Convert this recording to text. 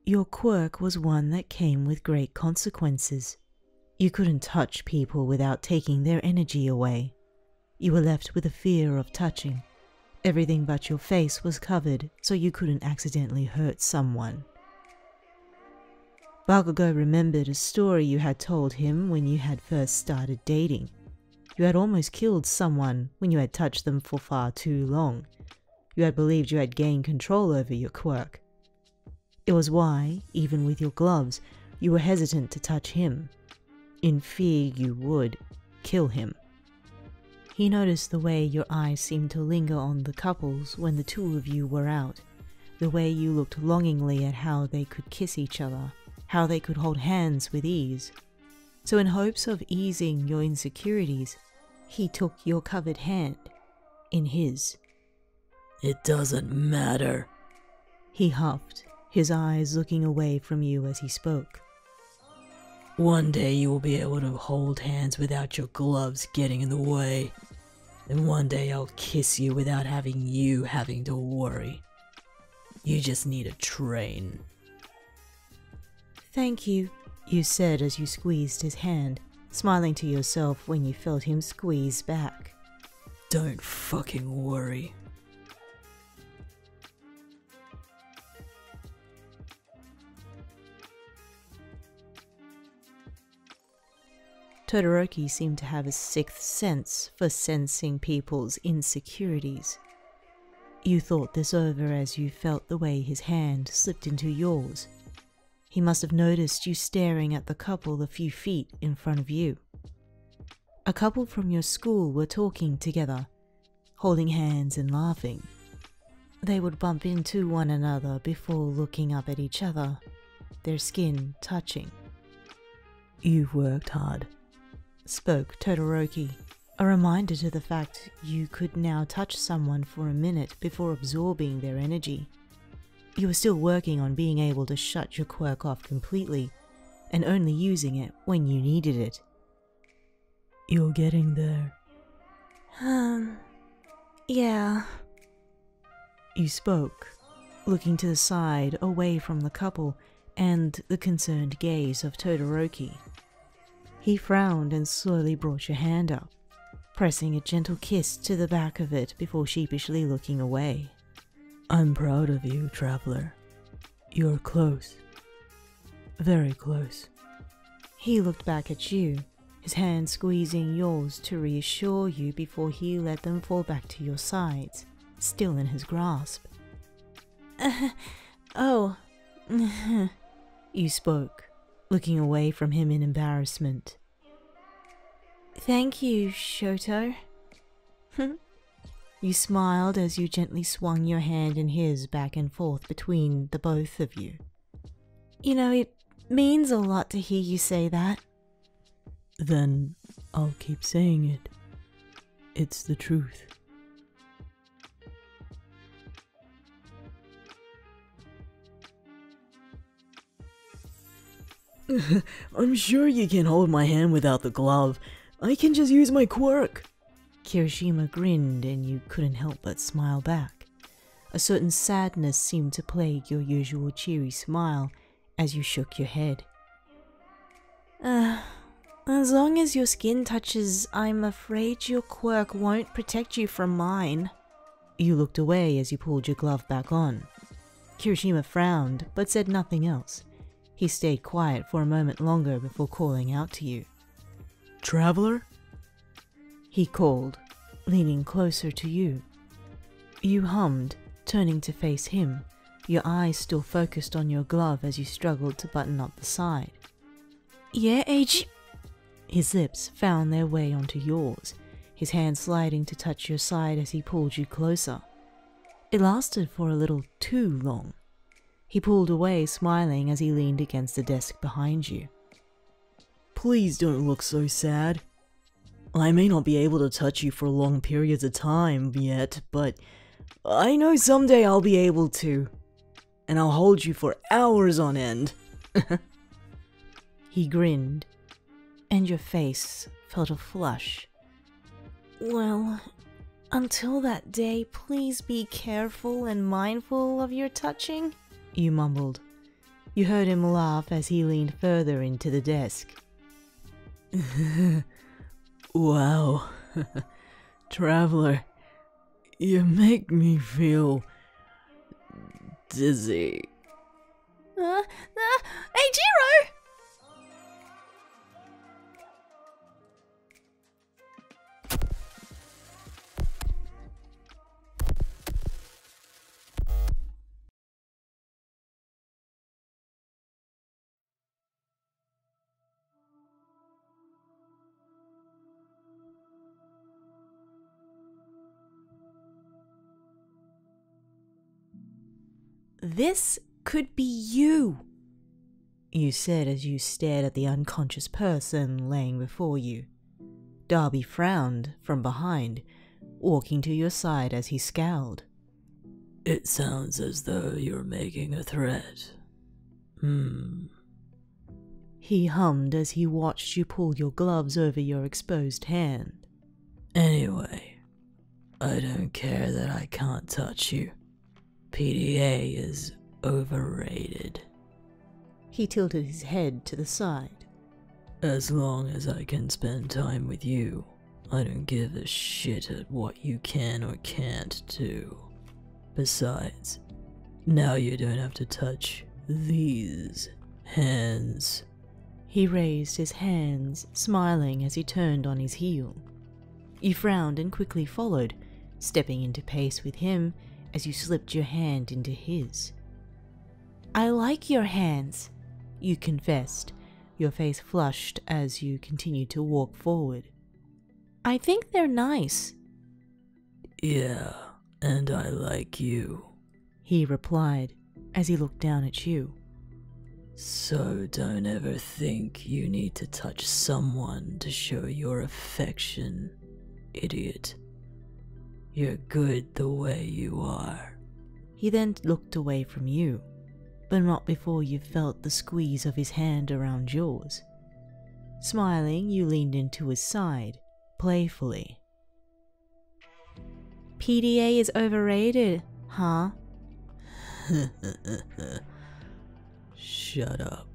Your quirk was one that came with great consequences. You couldn't touch people without taking their energy away. You were left with a fear of touching. Everything but your face was covered so you couldn't accidentally hurt someone. Bakugou remembered a story you had told him when you had first started dating. You had almost killed someone when you had touched them for far too long. You had believed you had gained control over your quirk. It was why, even with your gloves, you were hesitant to touch him. In fear you would kill him. He noticed the way your eyes seemed to linger on the couples when the two of you were out, the way you looked longingly at how they could kiss each other, how they could hold hands with ease. So in hopes of easing your insecurities, he took your covered hand in his. It doesn't matter, he huffed, his eyes looking away from you as he spoke. One day you will be able to hold hands without your gloves getting in the way. And one day I'll kiss you without you having to worry. You just need to train. Thank you, you said as you squeezed his hand, smiling to yourself when you felt him squeeze back. Don't fucking worry. Todoroki seemed to have a sixth sense for sensing people's insecurities. You thought this over as you felt the way his hand slipped into yours. He must have noticed you staring at the couple a few feet in front of you. A couple from your school were talking together, holding hands and laughing. They would bump into one another before looking up at each other, their skin touching. You've worked hard, spoke Todoroki, a reminder to the fact you could now touch someone for a minute before absorbing their energy. You were still working on being able to shut your quirk off completely, and only using it when you needed it. You're getting there. Yeah. You spoke, looking to the side away from the couple and the concerned gaze of Todoroki. He frowned and slowly brought your hand up, pressing a gentle kiss to the back of it before sheepishly looking away. I'm proud of you, traveler. You're close. Very close. He looked back at you, his hand squeezing yours to reassure you before he let them fall back to your sides, still in his grasp. Oh. You spoke, looking away from him in embarrassment. Thank you, Shouto. You smiled as you gently swung your hand in his back and forth between the both of you. You know, it means a lot to hear you say that. Then I'll keep saying it. It's the truth. I'm sure you can hold my hand without the glove. I can just use my quirk. Kirishima grinned and you couldn't help but smile back. A certain sadness seemed to plague your usual cheery smile as you shook your head. As long as your skin touches, I'm afraid your quirk won't protect you from mine. You looked away as you pulled your glove back on. Kirishima frowned but said nothing else. He stayed quiet for a moment longer before calling out to you. Traveler? He called, leaning closer to you. You hummed, turning to face him, your eyes still focused on your glove as you struggled to button up the side. Yeah, Eiji. His lips found their way onto yours, his hand sliding to touch your side as he pulled you closer. It lasted for a little too long. He pulled away, smiling as he leaned against the desk behind you. Please don't look so sad. I may not be able to touch you for long periods of time yet, but I know someday I'll be able to. And I'll hold you for hours on end. He grinned, and your face felt a flush. Well, until that day, please be careful and mindful of your touching, you mumbled. You heard him laugh as he leaned further into the desk. Wow. Traveler, you make me feel dizzy. Eijirou! This could be you, you said as you stared at the unconscious person laying before you. Dabi frowned from behind, walking to your side as he scowled. It sounds as though you're making a threat. He hummed as he watched you pull your gloves over your exposed hand. Anyway, I don't care that I can't touch you. PDA is overrated. He tilted his head to the side. As long as I can spend time with you, I don't give a shit at what you can or can't do. Besides, now you don't have to touch these hands. He raised his hands, smiling as he turned on his heel. You frowned and quickly followed, stepping into pace with him as you slipped your hand into his. I like your hands, you confessed, your face flushed as you continued to walk forward. I think they're nice. Yeah, and I like you, he replied as he looked down at you. So don't ever think you need to touch someone to show your affection, idiot. You're good the way you are. He then looked away from you, but not before you felt the squeeze of his hand around yours. Smiling, you leaned into his side, playfully. PDA is overrated, huh? Shut up.